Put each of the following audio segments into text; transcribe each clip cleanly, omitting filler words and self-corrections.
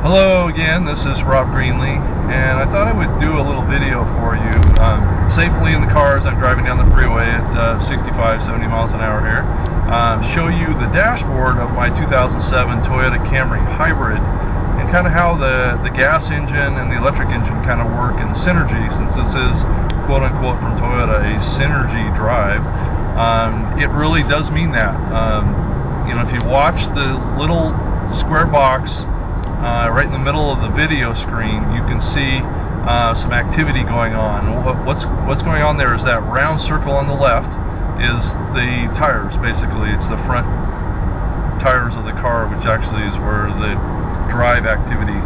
Hello again, this is Rob Greenlee, and I thought I would do a little video for you safely in the car as I'm driving down the freeway at 65, 70 miles an hour here. Show you the dashboard of my 2007 Toyota Camry Hybrid and kind of how the gas engine and the electric engine kind of work in synergy, since this is quote-unquote from Toyota a synergy drive. It really does mean that. You know, if you watch the little square box right in the middle of the video screen, you can see some activity going on. What's going on there is that round circle on the left is the tires. Basically, it's the front tires of the car, which actually is where the drive activity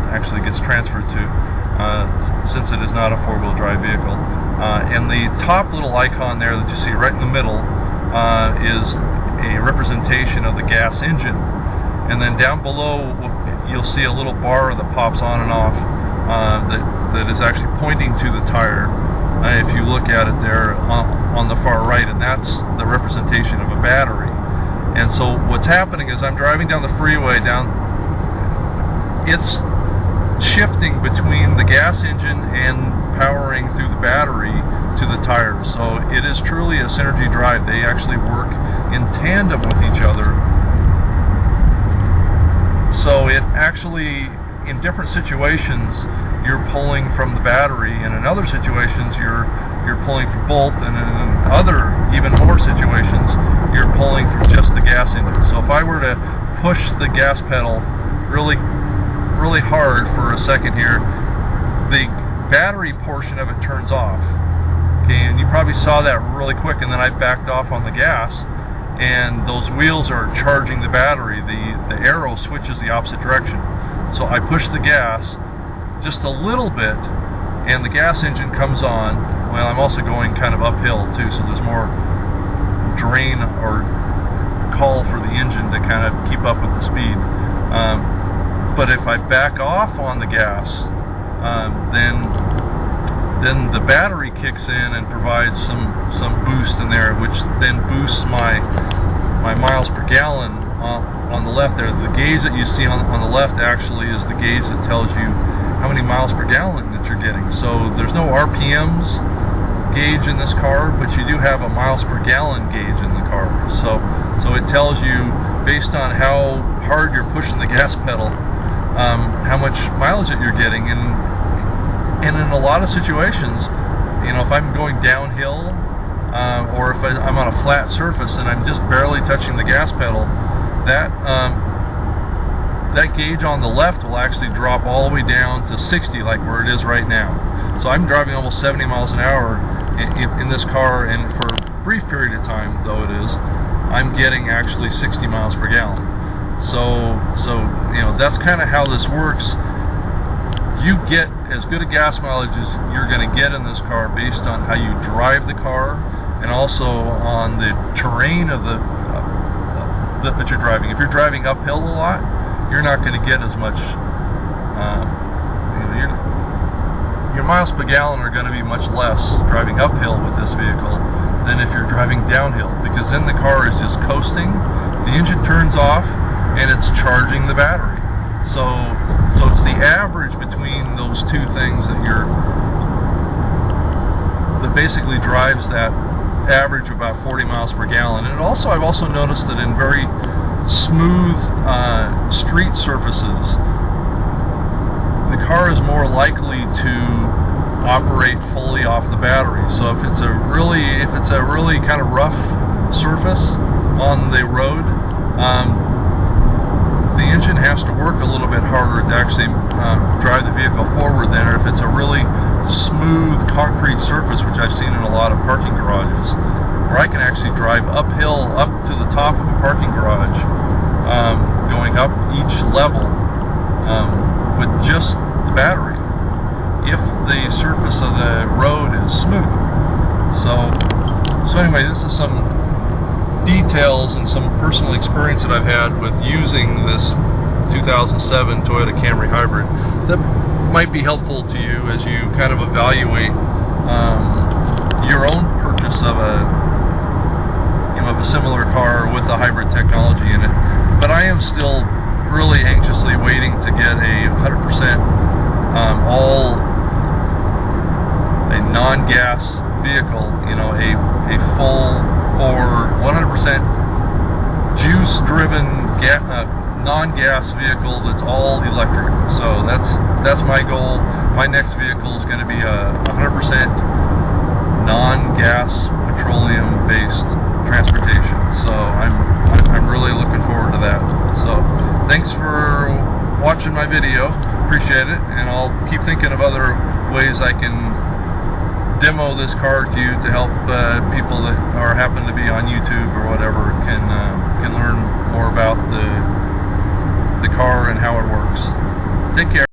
actually gets transferred to, since it is not a four-wheel drive vehicle. And the top little icon there that you see right in the middle is a representation of the gas engine. And then down below, you'll see a little bar that pops on and off that is actually pointing to the tire. If you look at it there on the far right, and that's the representation of a battery. And so what's happening is I'm driving down the freeway, it's shifting between the gas engine and powering through the battery to the tires. So it is truly a synergy drive. They actually work in tandem with each other. So it actually, in different situations, you're pulling from the battery, and in other situations you're pulling from both, and in other even more situations you're pulling from just the gas engine. So if I were to push the gas pedal really hard for a second here, the battery portion of it turns off. Okay, and you probably saw that really quick, and then I backed off on the gas, and those wheels are charging the battery. The arrow switches the opposite direction. So I push the gas just a little bit, and the gas engine comes on. Well, I'm also going kind of uphill too, so there's more drain or call for the engine to kind of keep up with the speed. But if I back off on the gas, then the battery kicks in and provides some boost in there, which then boosts my miles per gallon on the left there. The gauge that you see on the left actually is the gauge that tells you how many miles per gallon that you're getting. So there's no RPMs gauge in this car, but you do have a miles per gallon gauge in the car. So it tells you, based on how hard you're pushing the gas pedal, how much mileage that you're getting. And in a lot of situations, you know, if I'm going downhill, or if I'm on a flat surface and I'm just barely touching the gas pedal, that gauge on the left will actually drop all the way down to 60, like where it is right now. So I'm driving almost 70 miles an hour in this car, and for a brief period of time, though it is, I'm getting actually 60 miles per gallon. So you know, that's kind of how this works. You get as good a gas mileage as you're going to get in this car based on how you drive the car, and also on the terrain of that you're driving. If you're driving uphill a lot, you're not going to get as much. Your miles per gallon are going to be much less driving uphill with this vehicle than if you're driving downhill, because then the car is just coasting, the engine turns off, and it's charging the battery. So it's the average between those two things that basically drives that average about 40 miles per gallon. And I've also noticed that in very smooth street surfaces, the car is more likely to operate fully off the battery. So if it's a really kind of rough surface on the road, the engine has to work a little bit harder to actually drive the vehicle forward than if it's a really smooth concrete surface, which I've seen in a lot of parking garages, where I can actually drive uphill up to the top of a parking garage, going up each level with just the battery, if the surface of the road is smooth. So anyway, this is some details and some personal experience that I've had with using this 2007 Toyota Camry Hybrid that might be helpful to you as you kind of evaluate your own purchase of a similar car with a hybrid technology in it. But I am still really anxiously waiting to get a 100% a non-gas vehicle, you know, a full or 100% juice-driven non-gas vehicle that's all electric. So that's my goal. My next vehicle is going to be a 100% non-gas petroleum-based transportation. So I'm really looking forward to that. So thanks for watching my video. Appreciate it, and I'll keep thinking of other ways I can demo this car to you to help people that are happen to be on YouTube or whatever can learn more about the car and how it works. Take care.